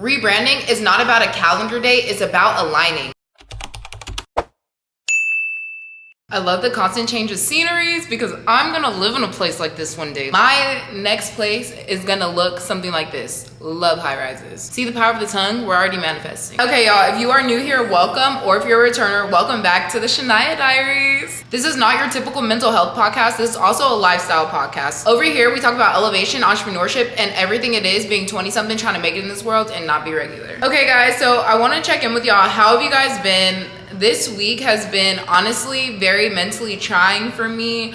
Rebranding is not about a calendar date, it's about aligning. I love the constant change of sceneries because I'm gonna live in a place like this one day. My next place is gonna look something like this. Love high rises. See the power of the tongue? We're already manifesting. Okay, y'all, if you are new here, welcome, or if you're a returner, welcome back to the Shania Diaries. This is not your typical mental health podcast. This is also a lifestyle podcast. Over here, we talk about elevation, entrepreneurship, and everything it is being 20-something trying to make it in this world and not be regular. Okay, guys, so I wanna check in with y'all. How have you guys been? This week has been honestly very mentally trying for me.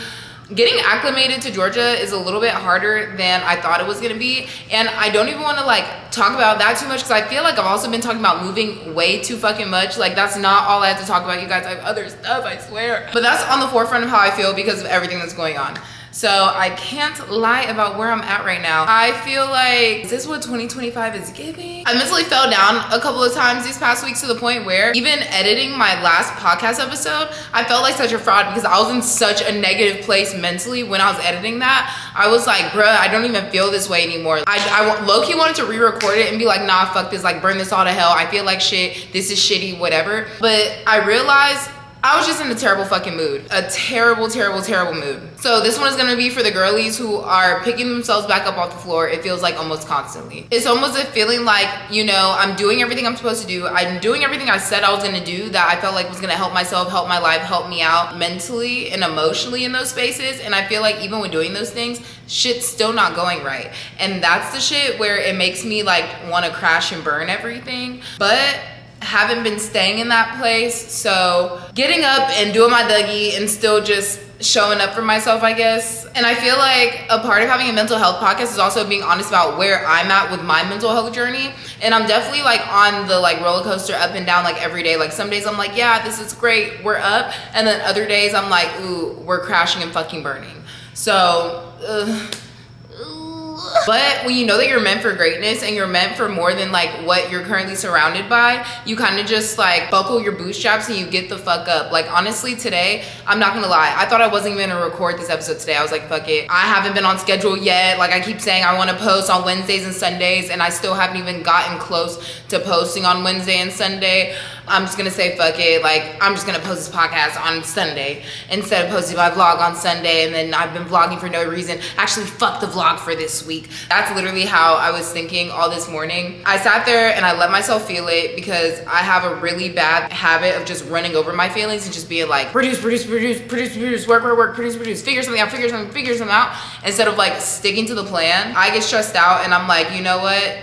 Getting acclimated to Georgia is a little bit harder than I thought it was gonna be. And I don't even wanna talk about that too much because I feel like I've also been talking about moving way too fucking much. That's not all I have to talk about, you guys. I have other stuff, I swear. But that's on the forefront of how I feel because of everything that's going on. So I can't lie about where I'm at right now. I feel like, is this what 2025 is giving? I mentally fell down a couple of times these past weeks to the point where even editing my last podcast episode, I felt like such a fraud because I was in such a negative place mentally when I was editing that. I was like, bruh, I don't even feel this way anymore. I low-key wanted to re-record it and be like, nah, fuck this, burn this all to hell. I feel like shit, this is shitty, whatever. But I realized I was just in a terrible fucking mood. A terrible, terrible, terrible mood. So this one is gonna be for the girlies who are picking themselves back up off the floor, it feels like almost constantly. It's almost a feeling like, I'm doing everything I'm supposed to do. I'm doing everything I said I was gonna do that I felt like was gonna help myself, help my life, help me out mentally and emotionally in those spaces. And I feel like even when doing those things, shit's still not going right. And that's the shit where it makes me wanna crash and burn everything. But haven't been staying in that place, so getting up and doing my Dougie and still just showing up for myself, I guess. And I feel like a part of having a mental health podcast is also being honest about where I'm at with my mental health journey. And I'm definitely on the roller coaster up and down every day. Some days I'm like, yeah, this is great, we're up, and then other days I'm like, ooh, we're crashing and fucking burning. So but when you know that you're meant for greatness and you're meant for more than what you're currently surrounded by, you kind of just buckle your bootstraps and you get the fuck up. Honestly, today, I'm not gonna lie, I thought I wasn't even gonna record this episode today. I was like, fuck it. I haven't been on schedule yet. I keep saying I wanna post on Wednesdays and Sundays, and I still haven't even gotten close to posting on Wednesday and Sunday. I'm just gonna say fuck it. I'm just gonna post this podcast on Sunday instead of posting my vlog on Sunday, and then I've been vlogging for no reason. Actually, fuck the vlog for this week. That's literally how I was thinking all this morning. I sat there and I let myself feel it because I have a really bad habit of just running over my feelings and just being produce, work, produce, figure something out, instead of sticking to the plan. I get stressed out and I'm like, you know what?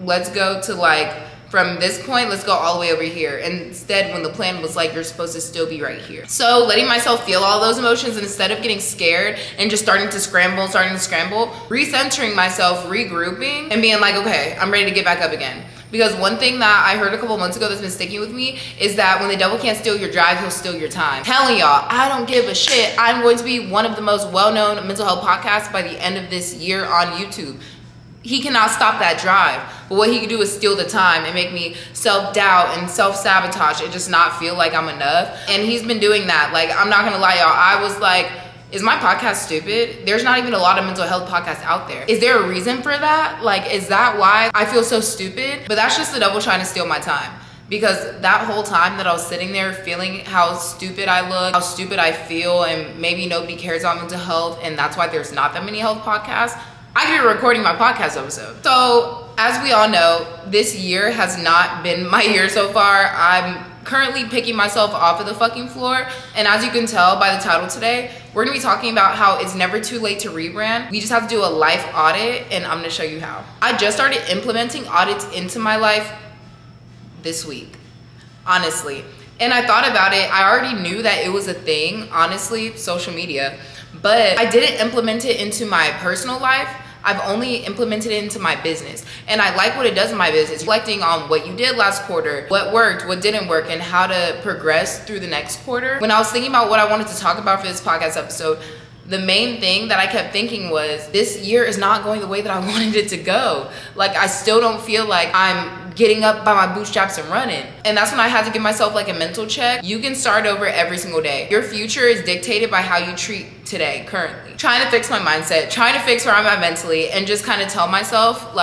Let's go to from this point, let's go all the way over here. Instead, when the plan was you're supposed to still be right here. So letting myself feel all those emotions instead of getting scared and just starting to scramble, recentering myself, regrouping, and being okay, I'm ready to get back up again. Because one thing that I heard a couple months ago that's been sticking with me is that when the devil can't steal your drive, he'll steal your time. Telling y'all, I don't give a shit. I'm going to be one of the most well-known mental health podcasts by the end of this year on YouTube. He cannot stop that drive. But what he can do is steal the time and make me self-doubt and self-sabotage and just not feel like I'm enough. And he's been doing that. I'm not gonna lie, y'all. I was like, is my podcast stupid? There's not even a lot of mental health podcasts out there. Is there a reason for that? Is that why I feel so stupid? But that's just the devil trying to steal my time. Because that whole time that I was sitting there feeling how stupid I look, how stupid I feel, and maybe nobody cares about mental health, and that's why there's not that many health podcasts, I could be recording my podcast episode. So, as we all know, this year has not been my year so far. I'm currently picking myself off of the fucking floor. And as you can tell by the title today, we're gonna be talking about how it's never too late to rebrand. We just have to do a life audit, and I'm gonna show you how. I just started implementing audits into my life this week, honestly. And I thought about it, I already knew that it was a thing, honestly, social media, but I didn't implement it into my personal life. I've only implemented it into my business. And I like what it does in my business, reflecting on what you did last quarter, what worked, what didn't work, and how to progress through the next quarter. When I was thinking about what I wanted to talk about for this podcast episode, the main thing that I kept thinking was, this year is not going the way that I wanted it to go. I still don't feel like I'm getting up by my bootstraps and running. And that's when I had to give myself a mental check. You can start over every single day. Your future is dictated by how you treat today, currently. Trying to fix my mindset, trying to fix where I'm at mentally, and just kind of tell myself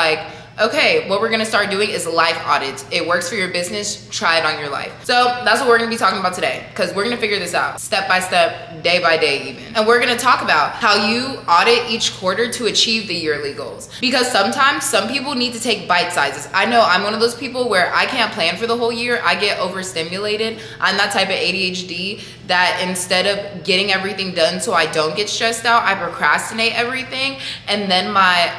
okay, what we're gonna start doing is life audits. It works for your business, try it on your life. So that's what we're gonna be talking about today, because we're gonna figure this out step by step, day by day even. And we're gonna talk about how you audit each quarter to achieve the yearly goals. Because sometimes some people need to take bite sizes. I know I'm one of those people where I can't plan for the whole year. I get overstimulated. I'm that type of ADHD that instead of getting everything done so I don't get stressed out, I procrastinate everything. And then my,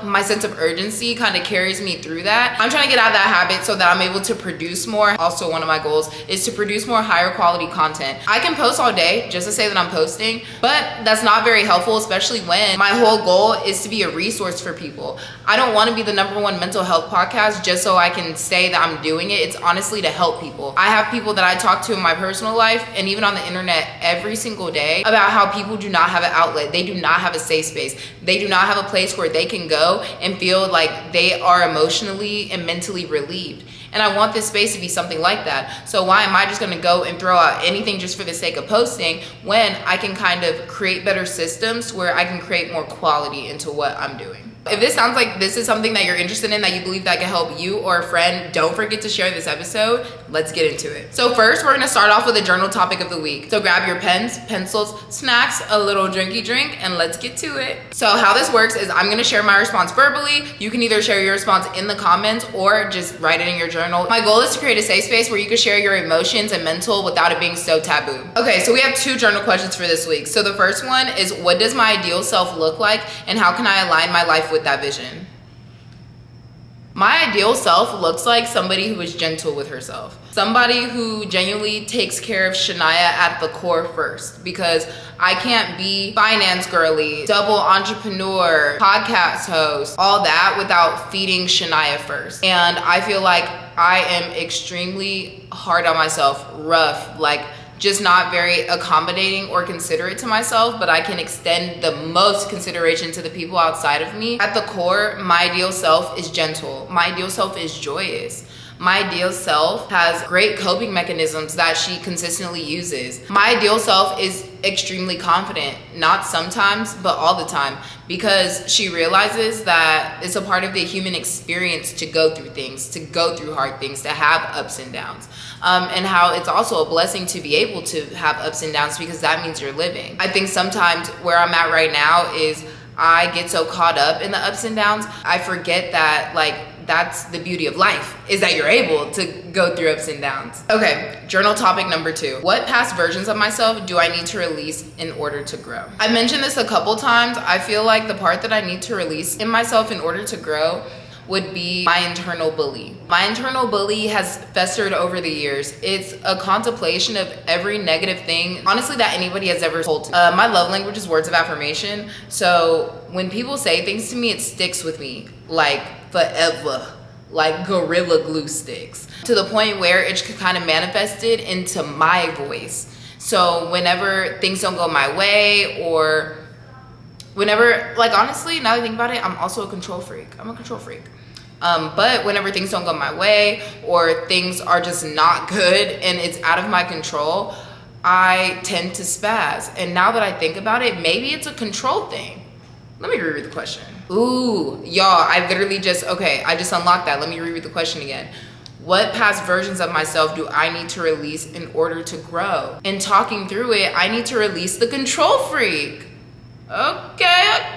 my sense of urgency kind of carries me through that. I'm trying to get out of that habit so that I'm able to produce more. Also, one of my goals is to produce more higher quality content. I can post all day just to say that I'm posting, but that's not very helpful, especially when my whole goal is to be a resource for people. I don't want to be the #1 mental health podcast just so I can say that I'm doing it. It's honestly to help people. I have people that I talk to in my personal life and even on the internet every single day about how people do not have an outlet. They do not have a safe space. They do not have a place where they can go and feel like they are emotionally and mentally relieved. And I want this space to be something like that. So why am I just gonna go and throw out anything just for the sake of posting when I can kind of create better systems where I can create more quality into what I'm doing? If this sounds like this is something that you're interested in, that you believe that can help you or a friend, don't forget to share this episode. Let's get into it. So first, we're gonna start off with a journal topic of the week. So grab your pens, pencils, snacks, a little drinky drink, and let's get to it. So how this works is I'm gonna share my response verbally. You can either share your response in the comments or just write it in your journal. My goal is to create a safe space where you can share your emotions and mental without it being so taboo. Okay, so we have 2 journal questions for this week. So the first one is, what does my ideal self look like and how can I align my life with that vision? My ideal self looks like somebody who is gentle with herself. Somebody who genuinely takes care of Shania at the core first, because I can't be finance girly, double entrepreneur, podcast host, all that without feeding Shania first. And I feel like I am extremely hard on myself, rough, like just not very accommodating or considerate to myself, but I can extend the most consideration to the people outside of me. At the core, my ideal self is gentle. My ideal self is joyous. My ideal self has great coping mechanisms that she consistently uses. My ideal self is extremely confident, not sometimes, but all the time, because she realizes that it's a part of the human experience to go through things, to go through hard things, to have ups and downs. And how it's also a blessing to be able to have ups and downs because that means you're living. I think sometimes where I'm at right now is I get so caught up in the ups and downs, I forget that that's the beauty of life, is that you're able to go through ups and downs. Okay, journal topic number 2. What past versions of myself do I need to release in order to grow? I mentioned this a couple times. I feel like the part that I need to release in myself in order to grow would be my internal bully. My internal bully has festered over the years. It's a contemplation of every negative thing, honestly, that anybody has ever told to me. My love language is words of affirmation. So when people say things to me, it sticks with me like forever, like Gorilla Glue sticks, to the point where it kind of manifested into my voice. So whenever things don't go my way, or whenever, like honestly, now that I think about it, I'm also a control freak. I'm a control freak. But whenever things don't go my way or things are just not good and it's out of my control, I tend to spaz. And now that I think about it, maybe it's a control thing. Let me reread the question. Ooh, y'all, I just unlocked that. Let me reread the question again. What past versions of myself do I need to release in order to grow? In talking through it, I need to release the control freak. Okay,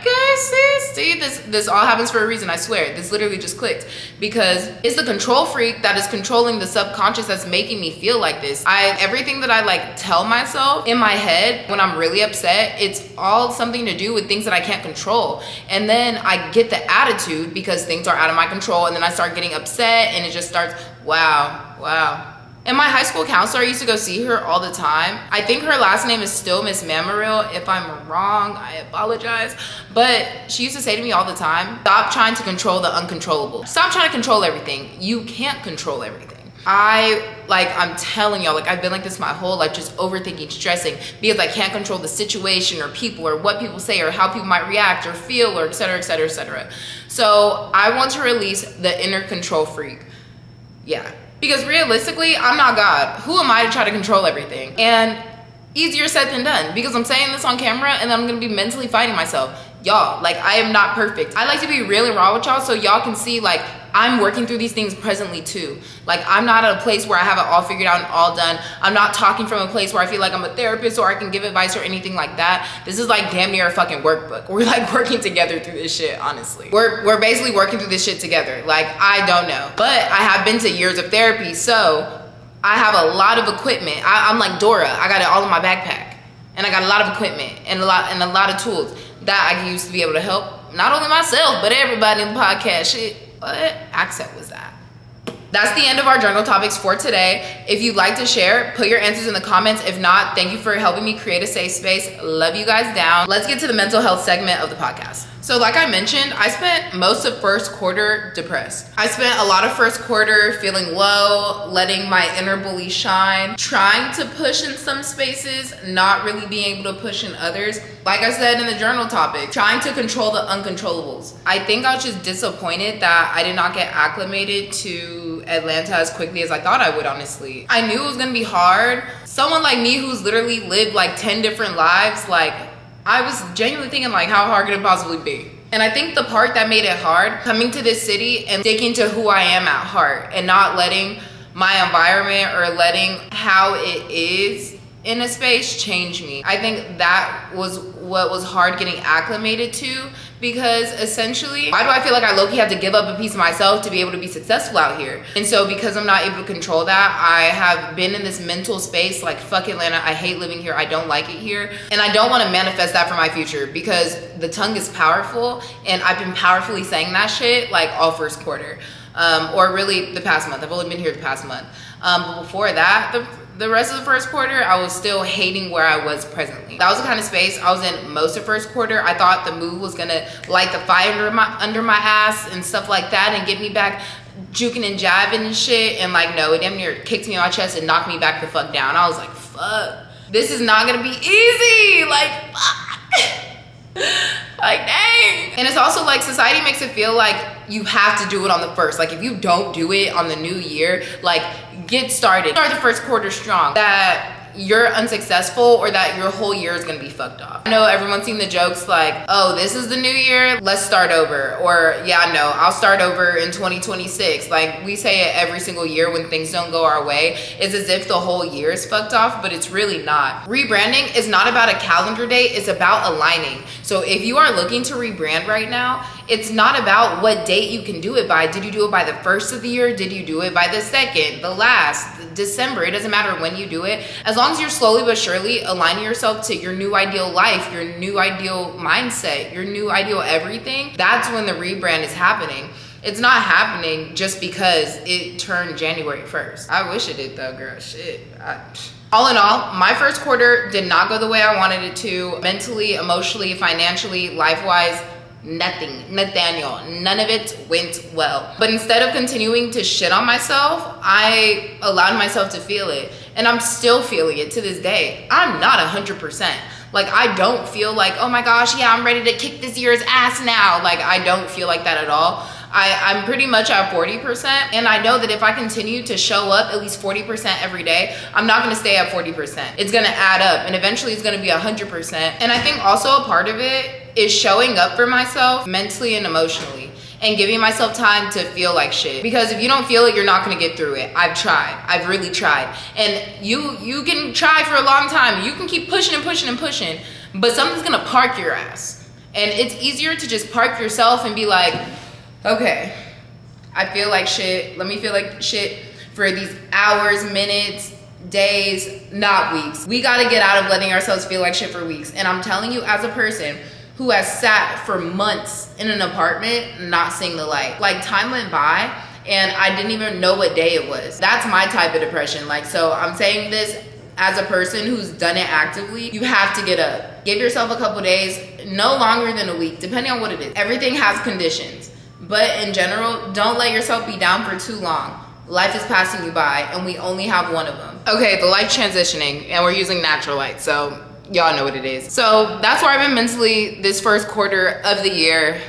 see, this all happens for a reason, I swear. This literally just clicked, because it's the control freak that is controlling the subconscious that's making me feel like this. Everything that I tell myself in my head when I'm really upset, it's all something to do with things that I can't control. And then I get the attitude because things are out of my control, and then I start getting upset, and it just starts, wow. And my high school counselor, I used to go see her all the time. I think her last name is still Miss Mamaril. If I'm wrong, I apologize. But she used to say to me all the time, stop trying to control the uncontrollable. Stop trying to control everything. You can't control everything. I'm telling y'all, I've been like this my whole life, just overthinking, stressing, because I can't control the situation or people or what people say or how people might react or feel or et cetera, et cetera, et cetera. So I want to release the inner control freak. Yeah. Because realistically, I'm not God. Who am I to try to control everything? And easier said than done, because I'm saying this on camera and then I'm gonna be mentally fighting myself. y'all. Like, I am not perfect. I like to be real and raw with y'all so y'all can see, like, I'm working through these things presently too. Like, I'm not at a place where I have it all figured out and all done. I'm not talking from a place where I feel like I'm a therapist or I can give advice or anything like that. This is like damn near a fucking workbook. We're like working together through this shit, honestly. We're basically working through this shit together. Like, I don't know. But I have been to years of therapy, so I have a lot of equipment. I'm like Dora. I got it all in my backpack. And I got a lot of equipment and a lot of tools that I can use to be able to help not only myself, but everybody in the podcast shit. What accent was that? That's the end of our journal topics for today. If you'd like to share, put your answers in the comments. If not, thank you for helping me create a safe space. Love you guys down. Let's get to the mental health segment of the podcast. So like I mentioned, I spent most of first quarter depressed. I spent a lot of first quarter feeling low, letting my inner bully shine, trying to push in some spaces, not really being able to push in others. Like I said in the journal topic, trying to control the uncontrollables. I think I was just disappointed that I did not get acclimated to Atlanta as quickly as I thought I would, honestly. I knew it was gonna be hard. Someone like me who's literally lived like 10 different lives, like, I was genuinely thinking like, how hard could it possibly be? And I think the part that made it hard, coming to this city and sticking to who I am at heart and not letting my environment or letting how it is in a space change me. I think that was what was hard getting acclimated to, because essentially, why do I feel like I low-key have to give up a piece of myself to be able to be successful out here? And so because I'm not able to control that, I have been in this mental space like, fuck Atlanta, I hate living here, I don't like it here. And I don't want to manifest that for my future, because the tongue is powerful, and I've been powerfully saying that shit like all first quarter. Or really the past month. I've only been here the past month. But before that, the rest of the first quarter, I was still hating where I was presently. That was the kind of space I was in most of first quarter. I thought the move was gonna light the fire under my ass and stuff like that and get me back juking and jiving and shit. And like, no, it damn near kicked me on my chest and knocked me back the fuck down. I was like, fuck, this is not gonna be easy. Like, fuck. Like, dang. And it's also like, society makes it feel like you have to do it on the first. Like, if you don't do it on the new year, like, get started. Start the first quarter strong. That you're unsuccessful or that your whole year is gonna be fucked off. I know everyone's seen the jokes like, oh, this is the new year, let's start over. Or, yeah, no, I'll start over in 2026. Like, we say it every single year when things don't go our way. It's as if the whole year is fucked off, but it's really not. Rebranding is not about a calendar date, it's about aligning. So if you are looking to rebrand right now, it's not about what date you can do it by. Did you do it by the first of the year? Did you do it by the second, the last, December? It doesn't matter when you do it. As long as you're slowly but surely aligning yourself to your new ideal life, your new ideal mindset, your new ideal everything, that's when the rebrand is happening. It's not happening just because it turned January 1st. I wish it did though, girl, shit. All in all, my first quarter did not go the way I wanted it to. Mentally, emotionally, financially, life-wise, nothing, Nathaniel, none of it went well. But instead of continuing to shit on myself, I allowed myself to feel it. And I'm still feeling it to this day. I'm not 100%. Like, I don't feel like, oh my gosh, yeah, I'm ready to kick this year's ass now. Like, I don't feel like that at all. I'm pretty much at 40%. And I know that if I continue to show up at least 40% every day, I'm not gonna stay at 40%. It's gonna add up and eventually it's gonna be 100%. And I think also a part of it is showing up for myself mentally and emotionally and giving myself time to feel like shit. Because if you don't feel it, you're not gonna get through it. I've tried, I've really tried. And you can try for a long time. You can keep pushing and pushing and pushing, but something's gonna park your ass. And it's easier to just park yourself and be like, okay, I feel like shit. Let me feel like shit for these hours, minutes, days, not weeks. We gotta get out of letting ourselves feel like shit for weeks. And I'm telling you, as a person who has sat for months in an apartment not seeing the light, like, time went by and I didn't even know what day it was. That's my type of depression. Like, so I'm saying this as a person who's done it actively. You have to get up. Give yourself a couple days, no longer than a week, depending on what it is. Everything has conditions. But in general, don't let yourself be down for too long. Life is passing you by and we only have one of them. Okay, the light transitioning, and we're using natural light, so y'all know what it is. So that's where I've been mentally this first quarter of the year,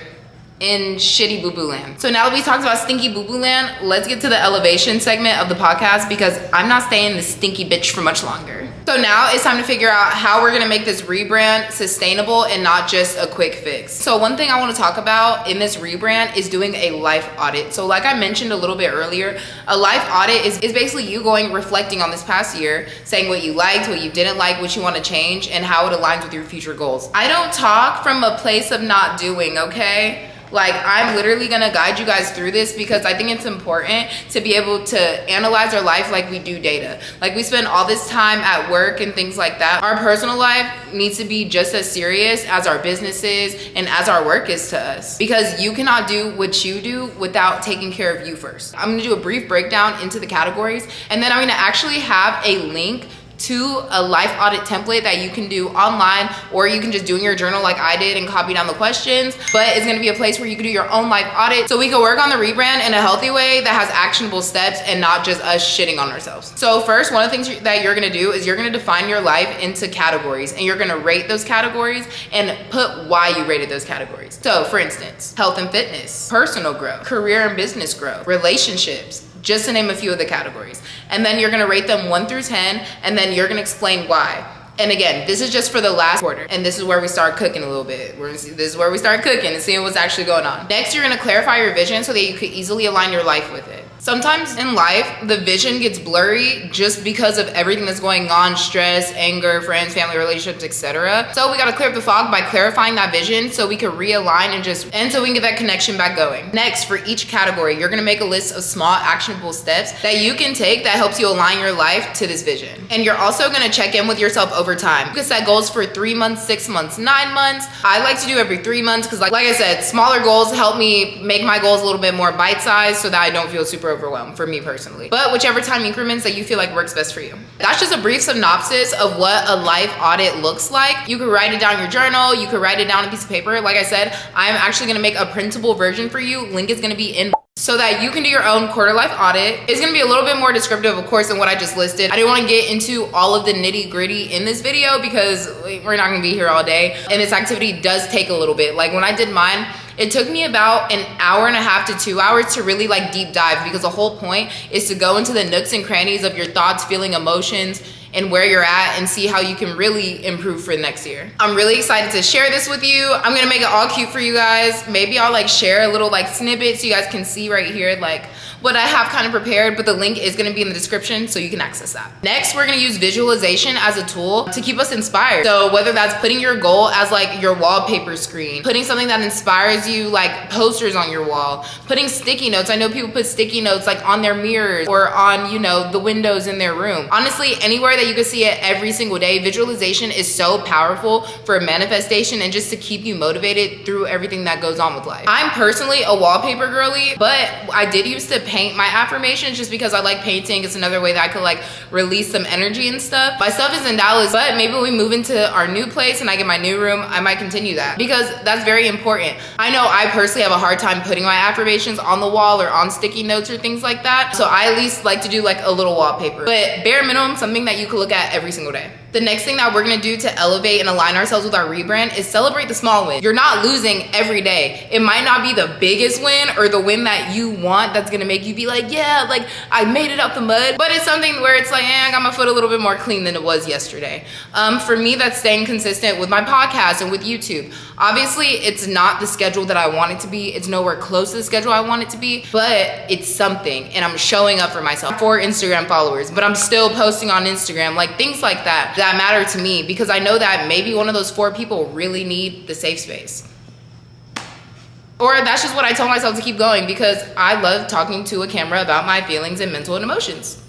in shitty boo-boo land. So now that we talked about stinky boo-boo land, let's get to the elevation segment of the podcast, because I'm not staying this stinky bitch for much longer. So now it's time to figure out how we're gonna make this rebrand sustainable and not just a quick fix. So one thing I wanna talk about in this rebrand is doing a life audit. So like I mentioned a little bit earlier, a life audit is basically you reflecting on this past year, saying what you liked, what you didn't like, what you wanna change, and how it aligns with your future goals. I don't talk from a place of not doing, okay? Like, I'm literally gonna guide you guys through this because I think it's important to be able to analyze our life like we do data. Like, we spend all this time at work and things like that. Our personal life needs to be just as serious as our businesses and as our work is to us, because you cannot do what you do without taking care of you first. I'm gonna do a brief breakdown into the categories, and then I'm gonna actually have a link to a life audit template that you can do online, or you can just do in your journal like I did and copy down the questions. But it's gonna be a place where you can do your own life audit so we can work on the rebrand in a healthy way that has actionable steps and not just us shitting on ourselves. So first, one of the things that you're gonna do is you're gonna define your life into categories, and you're gonna rate those categories and put why you rated those categories. So for instance, health and fitness, personal growth, career and business growth, relationships, just to name a few of the categories. And then you're gonna rate them 1 through 10, and then you're gonna explain why. And again, this is just for the last quarter, and this is where we start cooking a little bit. This is where we start cooking and seeing what's actually going on. Next, you're gonna clarify your vision so that you could easily align your life with it. Sometimes in life, the vision gets blurry just because of everything that's going on, stress, anger, friends, family, relationships, etc. So we gotta clear up the fog by clarifying that vision so we can realign and so we can get that connection back going. Next, for each category, you're gonna make a list of small actionable steps that you can take that helps you align your life to this vision. And you're also gonna check in with yourself over time. You can set goals for 3 months, 6 months, 9 months. I like to do every 3 months because like I said, smaller goals help me make my goals a little bit more bite-sized so that I don't feel super overwhelmed, for me personally. But whichever time increments that you feel like works best for you. That's just a brief synopsis of what a life audit looks like. You could write it down in your journal, you could write it down on a piece of paper. Like I said, I'm actually gonna make a printable version for you. Link is gonna be in so that you can do your own quarter life audit. It's gonna be a little bit more descriptive, of course, than what I just listed. I didn't wanna get into all of the nitty gritty in this video because we're not gonna be here all day. And this activity does take a little bit. Like when I did mine, it took me about 1.5 hours to 2 hours to really like deep dive, because the whole point is to go into the nooks and crannies of your thoughts, feeling, emotions, and where you're at, and see how you can really improve for next year. I'm really excited to share this with you. I'm gonna make it all cute for you guys. Maybe I'll like share a little like snippet so you guys can see right here like what I have kind of prepared, but the link is gonna be in the description so you can access that. Next, we're gonna use visualization as a tool to keep us inspired. So whether that's putting your goal as like your wallpaper screen, putting something that inspires you like posters on your wall, putting sticky notes. I know people put sticky notes like on their mirrors or on, you know, the windows in their room. Honestly, anywhere that you can see it every single day, visualization is so powerful for manifestation and just to keep you motivated through everything that goes on with life. I'm personally a wallpaper girly, but I did used to paint my affirmations just because I like painting. It's another way that I could like release some energy and stuff. My stuff is in Dallas, but maybe when we move into our new place and I get my new room, I might continue that because that's very important. I know I personally have a hard time putting my affirmations on the wall or on sticky notes or things like that. So I at least like to do like a little wallpaper, but bare minimum, something that you could look at every single day. The next thing that we're gonna do to elevate and align ourselves with our rebrand is celebrate the small win. You're not losing every day. It might not be the biggest win or the win that you want that's gonna make you be like, yeah, like I made it out the mud, but it's something where it's like, I got my foot a little bit more clean than it was yesterday. For me, that's staying consistent with my podcast and with YouTube. Obviously, it's not the schedule that I want it to be. It's nowhere close to the schedule I want it to be, but it's something, and I'm showing up for myself. 4 Instagram followers, but I'm still posting on Instagram, like things like that matter to me, because I know that maybe one of those 4 people really need the safe space. Or that's just what I told myself to keep going, because I love talking to a camera about my feelings and mental and emotions.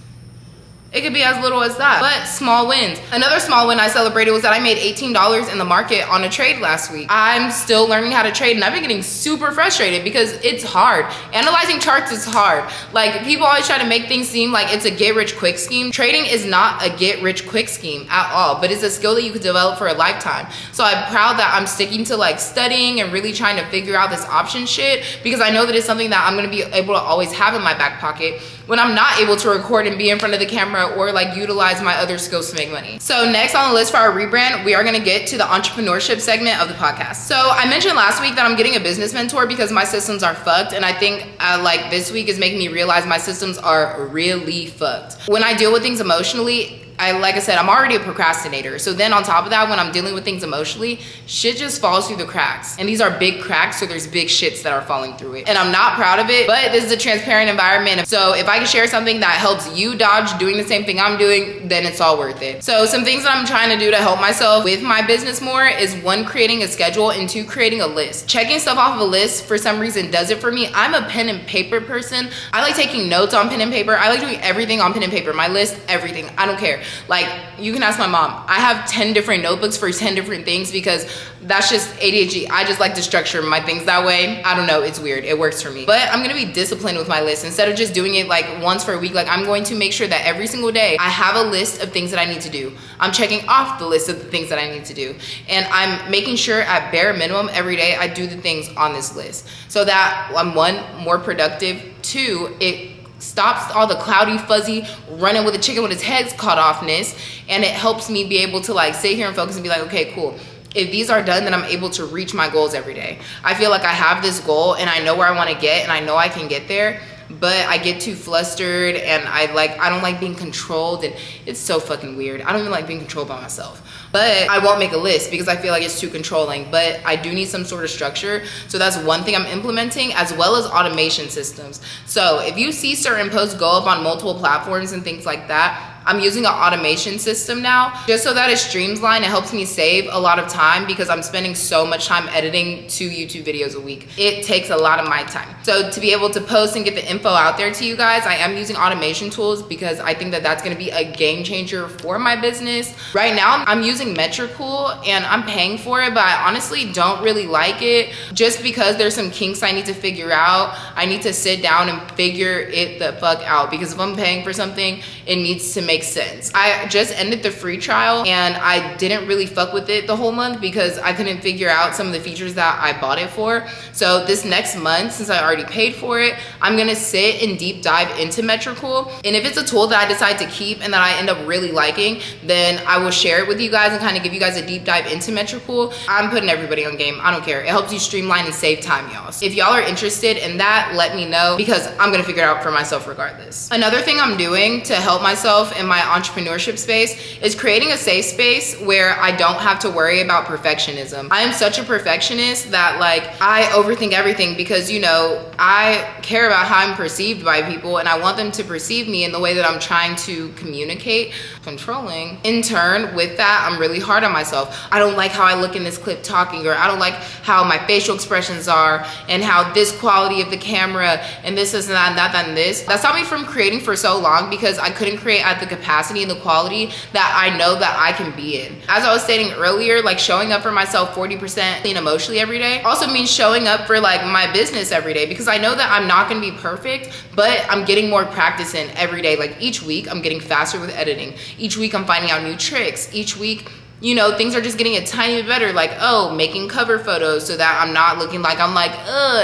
It could be as little as that, but small wins. Another small win I celebrated was that I made $18 in the market on a trade last week. I'm still learning how to trade, and I've been getting super frustrated because it's hard. Analyzing charts is hard. Like, people always try to make things seem like it's a get-rich-quick scheme. Trading is not a get-rich-quick scheme at all, but it's a skill that you could develop for a lifetime. So I'm proud that I'm sticking to like studying and really trying to figure out this option shit, because I know that it's something that I'm gonna be able to always have in my back pocket when I'm not able to record and be in front of the camera or like utilize my other skills to make money. So next on the list for our rebrand, we are gonna get to the entrepreneurship segment of the podcast. So I mentioned last week that I'm getting a business mentor because my systems are fucked, and I think like this week is making me realize my systems are really fucked. When I deal with things emotionally, like I said, I'm already a procrastinator. So then on top of that, when I'm dealing with things emotionally, shit just falls through the cracks. And these are big cracks, so there's big shits that are falling through it. And I'm not proud of it, but this is a transparent environment. So if I can share something that helps you dodge doing the same thing I'm doing, then it's all worth it. So some things that I'm trying to do to help myself with my business more is 1, creating a schedule, and 2, creating a list. Checking stuff off of a list for some reason does it for me. I'm a pen and paper person. I like taking notes on pen and paper. I like doing everything on pen and paper. My list, everything. I don't care. Like, you can ask my mom. I have 10 different notebooks for 10 different things because that's just ADHD. I just like to structure my things that way. I don't know, it's weird. It works for me. But I'm gonna be disciplined with my list. Instead of just doing it like once for a week, like I'm going to make sure that every single day I have a list of things that I need to do. I'm checking off the list of the things that I need to do. And I'm making sure at bare minimum every day I do the things on this list so that I'm 1, more productive, 2, it stops all the cloudy, fuzzy, running with a chicken with its head cut offness, and it helps me be able to like sit here and focus and be like, okay, cool. If these are done, then I'm able to reach my goals every day. I feel like I have this goal and I know where I want to get and I know I can get there, but I get too flustered and I don't like being controlled, and it's so fucking weird. I don't even like being controlled by myself. But I won't make a list because I feel like it's too controlling, but I do need some sort of structure. So that's one thing I'm implementing, as well as automation systems. So if you see certain posts go up on multiple platforms and things like that, I'm using an automation system now just so that it streamlines. It helps me save a lot of time because I'm spending so much time editing 2 YouTube videos a week. It takes a lot of my time. So to be able to post and get the info out there to you guys, I am using automation tools because I think that that's gonna be a game changer for my business. Right now, I'm using Metricool and I'm paying for it, but I honestly don't really like it just because there's some kinks I need to figure out. I need to sit down and figure it the fuck out because if I'm paying for something, it needs to make sense. I just ended the free trial and I didn't really fuck with it the whole month because I couldn't figure out some of the features that I bought it for. So this next month, since I already paid for it, I'm gonna sit and deep dive into Metricool. And if it's a tool that I decide to keep and that I end up really liking, then I will share it with you guys and kind of give you guys a deep dive into Metricool. I'm putting everybody on game. I don't care. It helps you streamline and save time, y'all. If y'all are interested in that, let me know because I'm gonna figure it out for myself regardless. Another thing I'm doing to help myself in my entrepreneurship space is creating a safe space where I don't have to worry about perfectionism. I am such a perfectionist that like I overthink everything because, you know, I care about how I'm perceived by people and I want them to perceive me in the way that I'm trying to communicate. Controlling. In turn, with that, I'm really hard on myself. I don't like how I look in this clip talking, or I don't like how my facial expressions are and how this quality of the camera and this and that and this. That stopped me from creating for so long because I couldn't create at the capacity and the quality that I know that I can be in. As I was stating earlier, like showing up for myself 40% emotionally every day also means showing up for like my business every day because I know that I'm not gonna be perfect, but I'm getting more practice in every day. Like each week I'm getting faster with editing. Each week I'm finding out new tricks. Each week, you know, things are just getting a tiny bit better, like, oh, making cover photos so that I'm not looking like I'm like,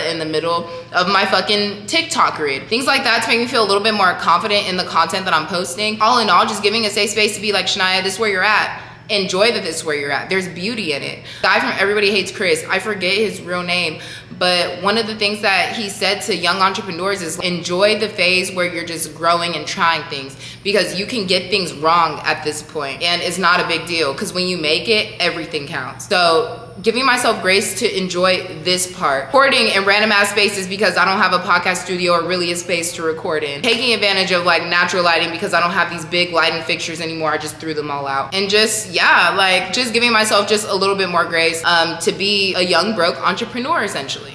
in the middle of my fucking TikTok grid. Things like that to make me feel a little bit more confident in the content that I'm posting. All in all, just giving a safe space to be like, Shania, this is where you're at. Enjoy that this is where you're at. There's beauty in it. The guy from Everybody Hates Chris, I forget his real name, but one of the things that he said to young entrepreneurs is enjoy the phase where you're just growing and trying things because you can get things wrong at this point and it's not a big deal because when you make it, everything counts. So giving myself grace to enjoy this part. Recording in random ass spaces because I don't have a podcast studio or really a space to record in. Taking advantage of like natural lighting because I don't have these big lighting fixtures anymore. I just threw them all out. And just, yeah, like just giving myself just a little bit more grace to be a young broke entrepreneur essentially.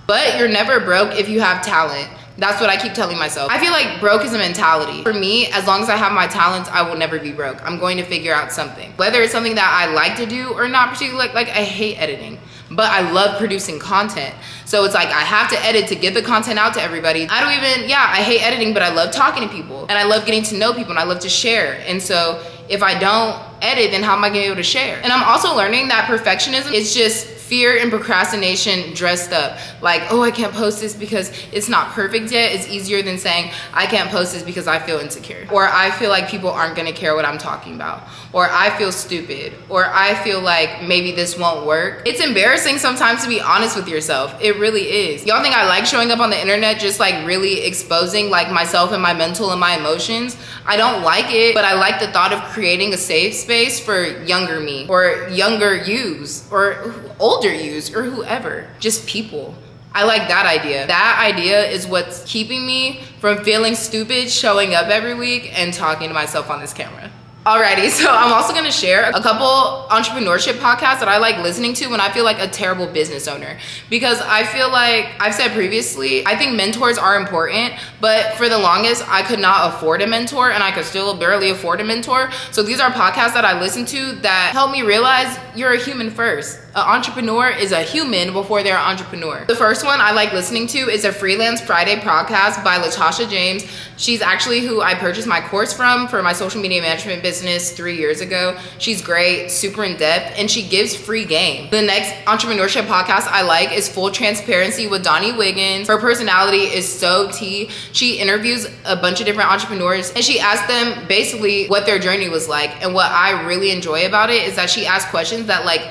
But you're never broke if you have talent. That's what I keep telling myself. I feel like broke is a mentality. For me, as long as I have my talents, I will never be broke. I'm going to figure out something. Whether it's something that I like to do or not particularly, like I hate editing, but I love producing content. So it's like I have to edit to get the content out to everybody. I hate editing, but I love talking to people and I love getting to know people and I love to share. And so if I don't edit, then how am I gonna be able to share? And I'm also learning that perfectionism is just fear and procrastination dressed up. Like, oh, I can't post this because it's not perfect yet. It's easier than saying, I can't post this because I feel insecure. Or I feel like people aren't gonna care what I'm talking about. Or I feel stupid. Or I feel like maybe this won't work. It's embarrassing sometimes to be honest with yourself. It really is. Y'all think I like showing up on the internet just like really exposing like myself and my mental and my emotions? I don't like it, but I like the thought of creating a safe space for younger me or younger yous or older yous or whoever, just people. I like that idea. That idea is what's keeping me from feeling stupid showing up every week and talking to myself on this camera. Alrighty, so I'm also gonna share a couple entrepreneurship podcasts that I like listening to when I feel like a terrible business owner. Because I feel like, I've said previously, I think mentors are important, but for the longest, I could not afford a mentor and I could still barely afford a mentor. So these are podcasts that I listen to that help me realize you're a human first. An entrepreneur is a human before they're an entrepreneur. The first one I like listening to is a Freelance Friday podcast by Latasha James. She's actually who I purchased my course from for my social media management business 3 years ago. She's great, super in depth, and she gives free game. The next entrepreneurship podcast I like is Full Transparency with Donnie Wiggins. Her personality is so tea. She interviews a bunch of different entrepreneurs and she asks them basically what their journey was like. And what I really enjoy about it is that she asks questions that like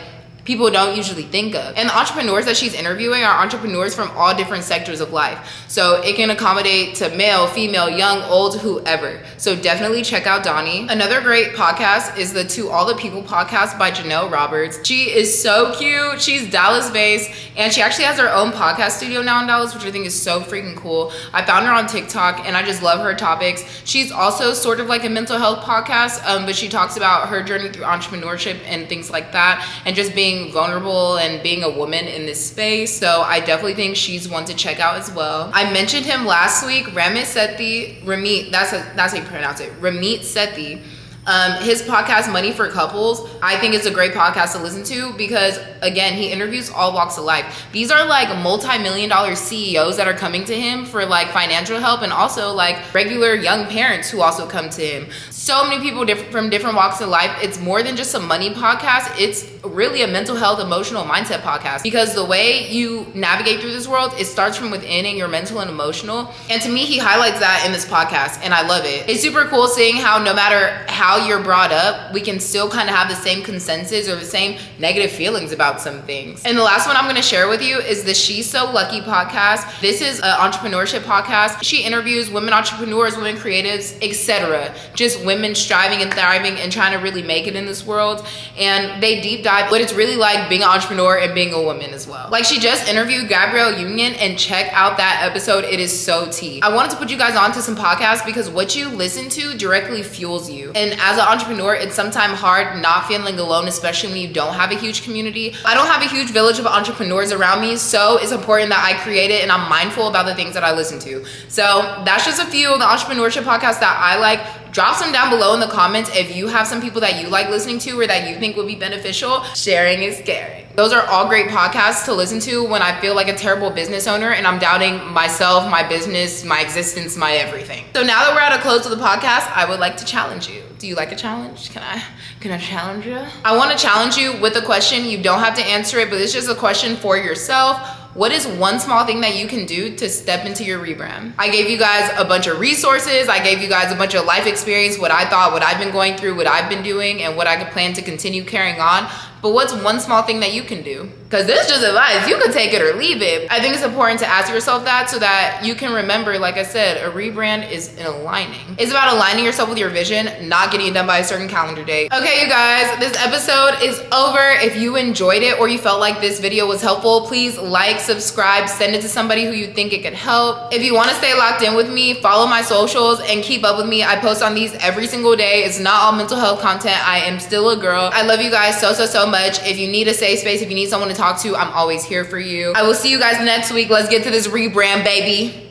people don't usually think of. And the entrepreneurs that she's interviewing are entrepreneurs from all different sectors of life. So it can accommodate to male, female, young, old, whoever. So definitely check out Donnie. Another great podcast is the To All the People podcast by Janelle Roberts. She is so cute. She's Dallas based and she actually has her own podcast studio now in Dallas, which I think is so freaking cool. I found her on TikTok and I just love her topics. She's also sort of like a mental health podcast, but she talks about her journey through entrepreneurship and things like that and just being vulnerable and being a woman in this space. So I definitely think she's one to check out as well. I mentioned him last week, Ramit Sethi, that's how you pronounce it, Ramit Sethi. His podcast, Money for Couples, I think it's a great podcast to listen to because, again, he interviews all walks of life. These are like multi-million-dollar CEOs that are coming to him for like financial help and also like regular young parents who also come to him. So many people from different walks of life. It's more than just a money podcast. It's really a mental health, emotional mindset podcast because the way you navigate through this world, it starts from within and you're mental and emotional. And to me, he highlights that in this podcast and I love it. It's super cool seeing how no matter how you're brought up, we can still kind of have the same consensus or the same negative feelings about some things. And the last one I'm going to share with you is the She's So Lucky podcast. This is an entrepreneurship podcast. She interviews women entrepreneurs, women creatives, etc. Just women striving and thriving and trying to really make it in this world. And they deep dive what it's really like being an entrepreneur and being a woman as well. Like she just interviewed Gabrielle Union and check out that episode. It is so tea. I wanted to put you guys on to some podcasts because what you listen to directly fuels you. And as an entrepreneur, it's sometimes hard not feeling alone, especially when you don't have a huge community. I don't have a huge village of entrepreneurs around me, so it's important that I create it and I'm mindful about the things that I listen to. So that's just a few of the entrepreneurship podcasts that I like. Drop some down below in the comments if you have some people that you like listening to or that you think would be beneficial. Sharing is caring. Those are all great podcasts to listen to when I feel like a terrible business owner and I'm doubting myself, my business, my existence, my everything. So now that we're at a close of the podcast, I would like to challenge you. Do you like a challenge? Can I challenge you? I want to challenge you with a question. You don't have to answer it, but it's just a question for yourself. What is one small thing that you can do to step into your rebrand? I gave you guys a bunch of resources. I gave you guys a bunch of life experience, what I thought, what I've been going through, what I've been doing, and what I could plan to continue carrying on. But what's one small thing that you can do? Because this is just advice. You can take it or leave it. I think it's important to ask yourself that so that you can remember, like I said, a rebrand is an aligning. It's about aligning yourself with your vision, not getting it done by a certain calendar date. Okay, you guys, this episode is over. If you enjoyed it or you felt like this video was helpful, please like, subscribe, send it to somebody who you think it could help. If you want to stay locked in with me, follow my socials and keep up with me. I post on these every single day. It's not all mental health content. I am still a girl. I love you guys so much. If you need a safe space, if you need someone to talk to, I'm always here for you. I will see you guys next week. Let's get to this rebrand, baby.